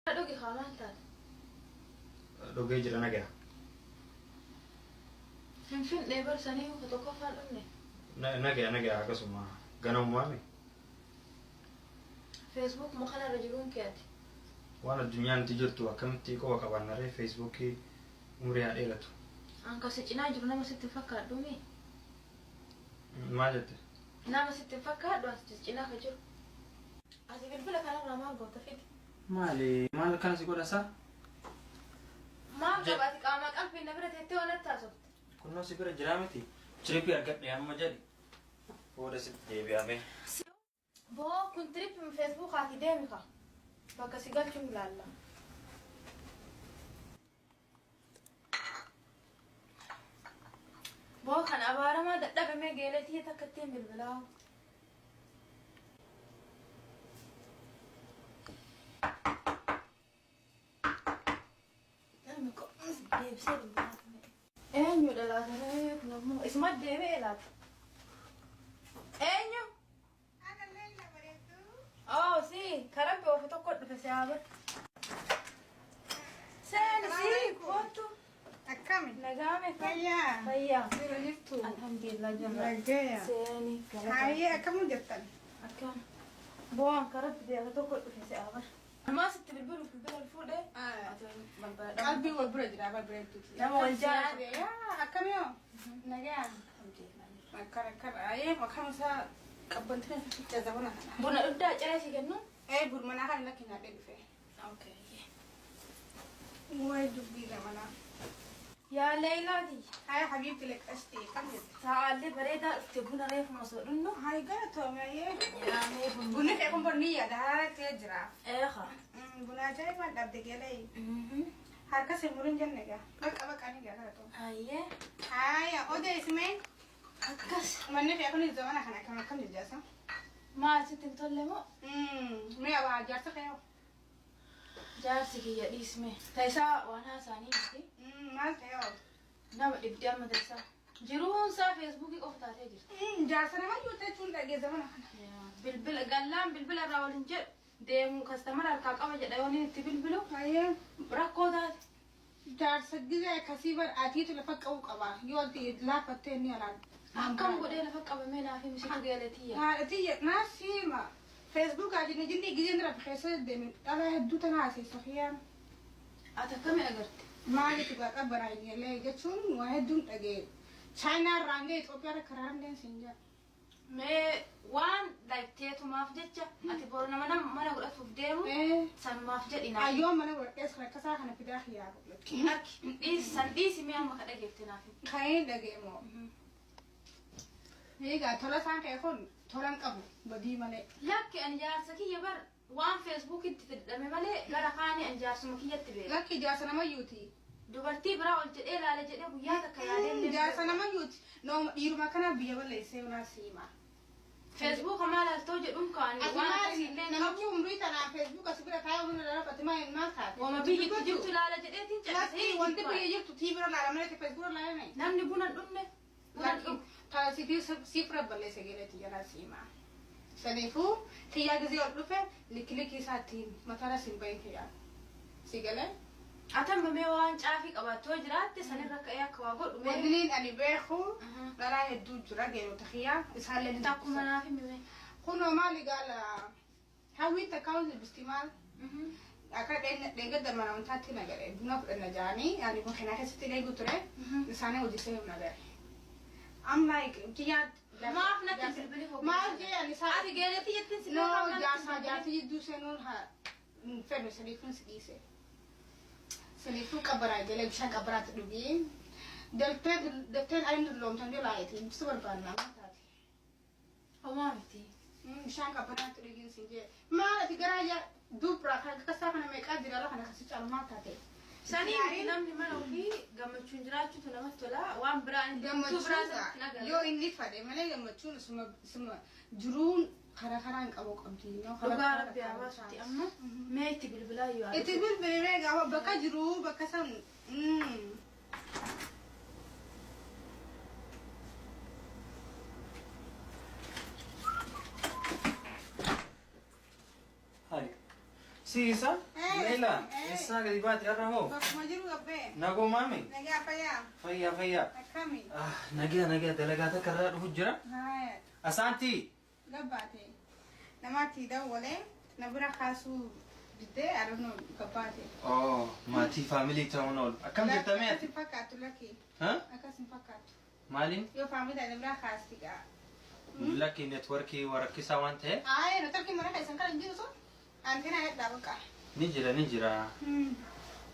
Aduh kaman taat. Dhugee jira nagaa. Finfinnee barsanii muka tokko afaan dhumne. Nagaa akkasuma ganamummaami. Facebook muka narra jiruun keeti. Waan addunyaan itti jirtu akkamitti qofa qabaannaree Facebookii umurii haa dheeratu. Anka si cinaa jiru nama sitti fakkaadhuumi. Maal jette? Nama sitti fakkaadhu as cinaa ka jiru. Ati bilbila kanarraa maal goota fidi? Maal kana si godhasaa? Maal qabaati qaama qalbii na bira teettee waan attaasofte? Kunnoo si bira jiraa miti. Tirippii argadhe amma jedhi. Booda sitti deebi'ame. Boo kun tirippii Facebookaati deemi ka. Bakka si galchuun ilaalla. Boo kan abaaramaa dadhabamee geeletii takka ittiin bilbilaa. Deebisee bilbilaa. Eenyudha laata? Kun ammoo isuma deebi'ee laata? Eenyu? Oh, si, karabbe ofi tokko dhufe si haabir. Seeni si, kootu. Akkami? Nagaame Fayyaa. Fayyaa. Bira jirtu. Alhamdulillah jalla. Nagaya. Seeni. Hayyee akkamu jettan? Akkam. Bu'aan karabbe deebi'ee tokko dhufe si haabir. Ammaa sitti bilbila fuudhee. Qalbii wal bira jira bira jirtu. Nama wal jaalatu. Akkami yoo? Nagaya. Akkara hayyee maqaan isaa qabbantina fiiccaa zabana kana. Buna dhugdaa ciree si kennu? Burmanaa kan lakki nyaadhee dhufe. Okay. Wayi dubbii lamanaa. Yaa Leelaati. Hayi habiibti leqqastee kam jette? Sa'aallee bareedaa dhufte buna reefuma osoo dhunnu. Hayi galatoome hayyee. Yaamee buna. Bunni kee kun bonni yaada haala jira. Eeqa. Buna ajaa'ibaa dhabde geelee. Harka simurin jenne gaa. Baqa ni gaa galatoo. Hayyee. Haaya odeessimee. Akkas. Manni kee kun zamana kana akkam jajjaasa? Maal sitti hin tolle moo? Mee abaa jaarsa kee yoo? Jaarsi kiyya dhiisme. Taayisaa waan haasaanii miti. Maal ta'e yoo? Nama dhibdee amma taayisaa. Jiruunsaa feesbuukii qofa taatee jirti. Jaarsa nama yoo jechuun dhagee zamana kana. Bilbila gallaan bilbila irraa waliin jedhu deemu kastamara harkaa qaba jedha yoo itti bilbilu. Hayyee. Rakkoo taate. Jaarsa gizee akkasii bar atiitu lafa qabu qaba. Yoo laaffattee ni alaan. Akkam godhee lafa qabamee naaf himsitu geelatiyya. Haadhatiyya naasima. Facebook ajine jinni gizeen rafa keessa deemin dhala hedduu tana haasessa fiyyaan. Ati akkami agarte? Maaliif baqa baraayyee jechuun waa hedduun dhagee. Chaayinaa irraa hanga Itoophiyaa karaa hundeen siin jira. Mee waan dayteetumaaf jecha ati boru nama mana godhatuuf deemu sanumaaf jedhi naaf. Ayyoo mana godhadhees kan akkasaa kana fidaa hiyyaa godhatu. Harki san dhiisi mee amma ka dhageefte naaf. Kan dhageemoo. Egaa tola isaan ka'e kun tolan qabu badii malee. Lakki ani jaarsa kiyya bar waan feesbuukitti fidhame malee gara kaanii ani jaarsuma kiyyatti beeka. Lakki jaarsa namayyuuti. Dubartii biraa ol jedhee ilaale jedhee guyyaa takka yaadee jaarsa namayyuuti. Nooma dhiiruma kana biyya balleessee unaa siima. Feesbuuka maal altoo jedhuun kaanii waan akkasiillee namni umrii tanaa feesbuuka si bira kaayee humna dhala fatima maal taate. Wama biyyatti jirtu ilaala jedheetiin Lakki wanti biyya jirtu tii bira laala malee feesbuuka laala mee. namni buna dhunne. Lakki taasifii siifra balleessa geeleti jalaa siima. Saniifuu xiyyaa gizee ol dhufe likki isaatiin mataara siin bahin kiyyaa. Si galee? Atan mee waan caafii qabattoo jiraatte sanirra ka'ee akka waa godhu mee. Wanni ani beeku dhalaa hedduu jira geelota kiyyaa isaallee ni Takkuma naaf himi. Kunoo maali gaala hawwiin takkaawwan libistii maal? Akka dheengadda mana wantaatti nagare buna fudhanna jaanii ani kun kanaa keessatti eegu ture isaanii hojii humna gare. I'm like kiyyaa Maaf natti bilbili hojii. maal jee ani isaa Ati geeletii jettiin si no beekamna. jaartii jidduu seenuun fedhu saniifun si dhiise. Saniifuu qabaraa galee bishaan qabaraatti dhugii dabteen ani dulloomtan jolaayeti bisu barbaannaa maal taate. Homaa miti. Bishaan qabaraatti dhugiin siin jee maal ati garaa dubraa kan akkasaa kana meeqaa jiraala kana kasi caalu maal taate. Sanii namni mana ofii gammachuun jiraachuutu namatti tola waan biraan gammachuun yoo inni fadhe malee gammachuun suma jiruun karaa karaan qabu qabdi. Dhugaa rabbi hawaasutti amma mee itti bilbilaa yoo Itti bilbilee gaafa bakka jiru bakka san Hai. Si isa? Leila, isa ka di ba ti araho? Bakma jiru gabe. Nago mami. Nagi apa ya? Fayya. Akami. Nagia dalagata karra dhufu jira. Hai. Asanti. Gabate. Namati da wale. Nabura khasu bidde arano gabate. Oh, mati family tawnol. Akam jirta me? Akasim fakatu laki. Ha? Akasim fakatu. Malin? Yo family da nabura khasiga. Lucky networki warakisa wante. Ai, no tarki mara kaisan kala jiru so. Antena ya da baka. Nijira.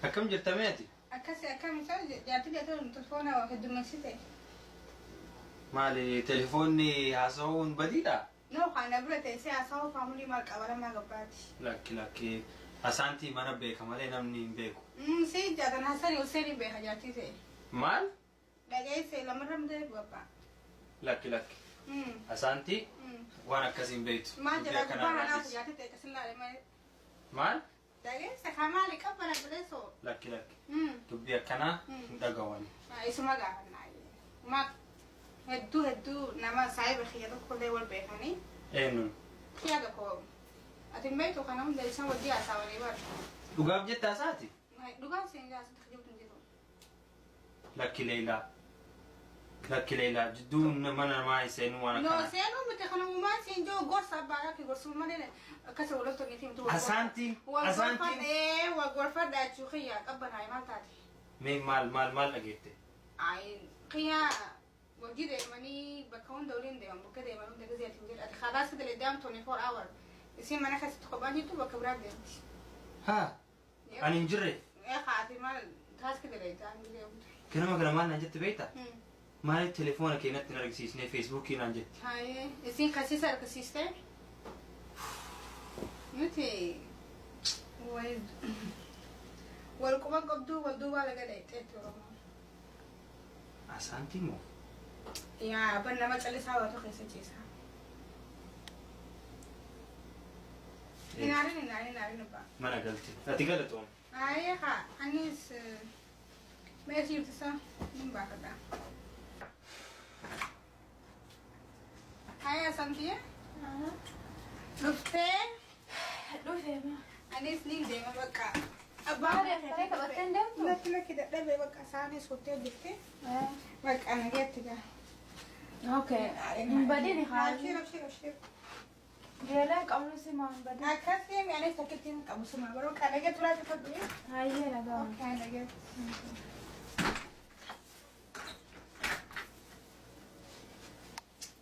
Akam jirta me ati? Akami sa jati dia tu telefona wa kedurmasite. Mali telefonni hasaun badida. No, khana bura te se asaw family mal kabara ma gabati. Lucky. Asanti mana beka male namni beku. Si jadan hasani useni be hajati se. Mal? Dagay se lamaram de bapa. Lucky. Asanti? Wana kasim beitu. Ma jala kubara na jati te kasilla le mai. Mal? Dagay se khamali kabara bleso. Lucky. Tubbiya kana dagawani. Isuma ga hanai. Ma heddu nama sai be khiyado khode wal be khani. Enu. Khiyado ko. Atin beitu kana mun de isa wadi asawani bar. Dugab jetta saati? Dugan singa sa khijibun jiru. Lucky Leila. Jiddu mana ma isenu wana No, kana. se no me te khana uma sin jo gorsa bara ki gorsu mane kasa wala to ngitim to. Asanti. Wa gorfa da chu khiya kabana ai matati. Me mal agete. Ai khiya wajid mani bakon dawlin de ambuka de manu de gazet injil at khalas de ledam 24 hour. Isi mana khas tkhobani tu bakabra de. Ha. Ani injire. Ya khati mal khas ke de ledam de. Kana mal najet beita. Mali telefona kenat nargisisne Facebook ki nanjet. Hai, isi khasi sar kasiste. Nuti wal kuma gabdu wal duba laga de teto. Asanti mo. Ya, ban nama chali sawa to khisa chisa. Inari na ba. Mana galti. Ati galaton. Ai ha, anis mesir tsa nimba kada. Hai Asanti. Lufte ما anis nin de mabaka. بعرف هيك بتندم Laki kida dabe baka sani sote dikte. Baka ana getiga. اوكي بعدين خالي Abshir. جيلك أول سمع بعدين Akasi mi anis sakitin kamu semua baru kana get la tafadli. هاي هي لقى Okay, ana get.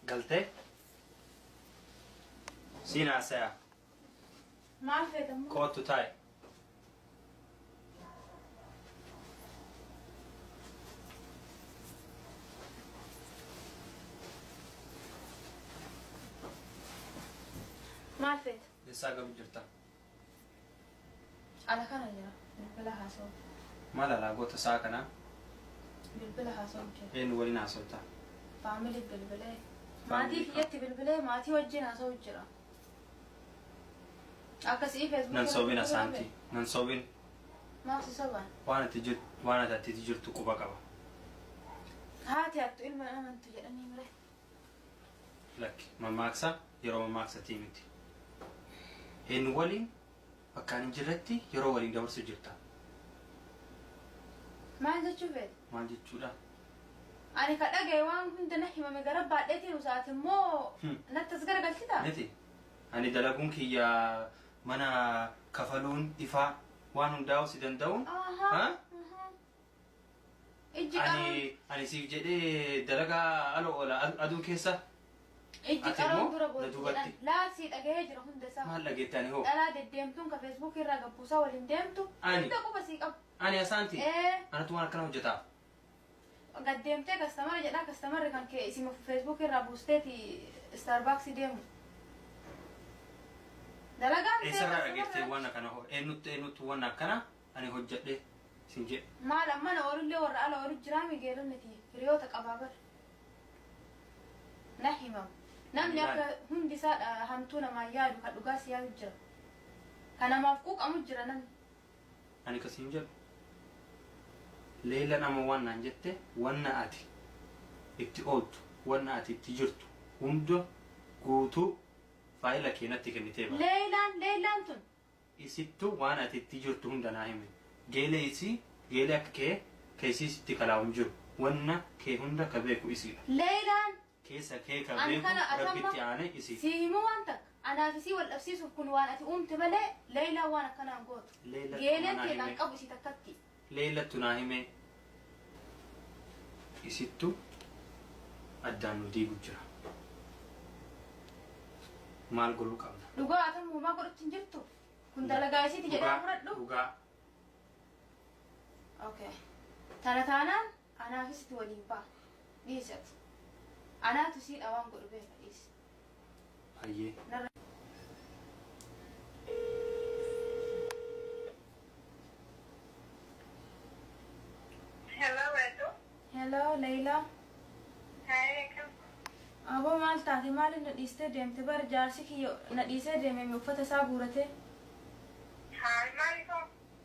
Galte? Sina saya. ما عرفت أمه Kotu tai. ما عرفت Lisa gabi jirta. على كان جرا بالبلها صوت Mala lagoota saa kana بالبلها صوت eenyu waliin haasofta. فعملت بالبلة ماتي في يتي بالبلة ماتي وجينا صوت جرا أكس إيه فيسبوك Nan soobin asaanti. Nan soobin ما في سبعة waan ati jirtu quba qaba. هاتي أكتو إلما أنا من تجرني مرة Lakki mammaaksa yeroo mammaaksatii miti. Eenyu waliin bakkaan hin jirretti yeroo waliin dabarsu jirta. ما عندك شوفت Maal jechuudha? أنا كذا جايوان كنت نحكي ما مجرب بعدتي وساعات مو نتذكر قلت كده Niti ani dalaguun kiyya mana kafaluun ifaa waan hundaa'u si danda'uun أها إجي قارن ani siif jedhee dalagaa ala oola aduu keessa إجي أتي قارن مو؟ برا بقول ندوبتي. لا سيد أجي جرا هند سا maal dhageettani hoo لا ديمتون كفيسبوك يرا قبوسا ولا ديمتو أني. أنت كو بس يقب ani asaanti إيه anatu waan akkana hojjetaa قدمتك كاستمر جدا كاستمر كان كي اسمه في فيسبوك يرا بوستيتي ستاربكس ديمو دلقان eessarraa dhageettee waan akkana hoo eenyutti waan akkana ani hojjedhe sin jedhe ما لما أنا أقول لي ورا أنا أقول جرامي قالوا نتي ريوتا قبابر نحيمم نمني أكا هندي ساد همتونا ما يادو كدوغاس يادو جرا كان مفكوك أمو جرا نم ani kasiin jedhu leela nama waan naan jette wanna ati itti ooltu wanna ati itti jirtu hunda guutuu faayila keenatti kennitee baate. ليلان تون isittu waan ati itti jirtu hunda naa hime. Geelee akka kee keessiisitti kalaa'um jiru. Wanna kee hunda ka beeku isiidha. Leelaan. Keessa kee ka beeku rabbitti aane isii. Si himu waan takka. Anaaf isii wal dhabsiisuuf kun waan ati uumte malee Leelaan waan akkanaan gootu. Geeleen teedhaan qabu isii takkatti. Leelattu naa hime. Isittu addaan nu diigu jira. Maal godhuu qabna? Dhugaa atan muumaa godhutti hin jirtu. Kun dalagaa isiiti jedhee fudhadhu. Dhugaa. Okay. Tana taanaan anaaf isitti waliin ba'a. Dhiisatu. Anaatu siidha waan godhu beeka dhiisi. Hayyee. Hello, Leila. Hi, Aboo maal taate maali na dhiistee deemte bara jaarsi kiyyo na dhiisee deeme uffata isaa guurate. Maliko.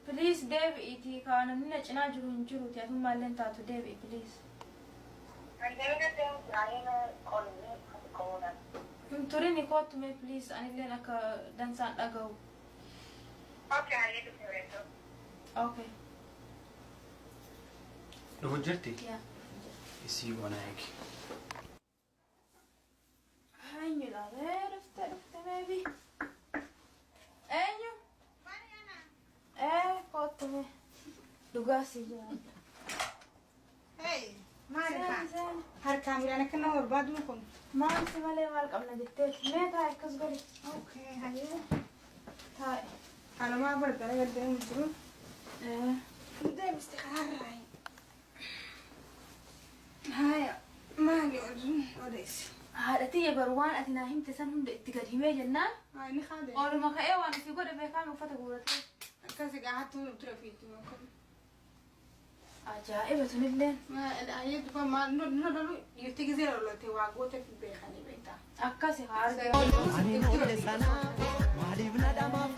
Please deebi'iitii kaa namni na cinaa jiru hin jiruuti ati maalleen taatu deebi'i please. Turini kootume please anilleen akka dansaan dhaga'u. Okay. Dhufu jirti? Yeah. Isii wana eegi. Eenyu laalee dhufte maybe. Eenyu? Kootume. Dhugaa si jira. Hey, maalidha? Seen. Harkaan midhaan akka nama barbaadu kun. Maal si malee maal qabna jetteeti? Mee taa'e akkas godhi. Okay, hayyee. Taa'e. Halumaa barbara gaddeemu jiru. Deebiste karaarraa. Haya, maali odeessi? Haadha yeroo waan ati naa himte san hunda itti gad himee jennaan. Inni haadha. Ooluma ka'ee waan itti godhe beekaan uffata guuratee. Akkasii gahattuu ture fiitu makam. Ajaa'iba tunilleen. Hayyee duba maal nodolu yuutti gizee lolotee waa goota beekanii beektaa. Akkasi haadha. Ani noole sana maaliif na dhamaaf?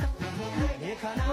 Beekana.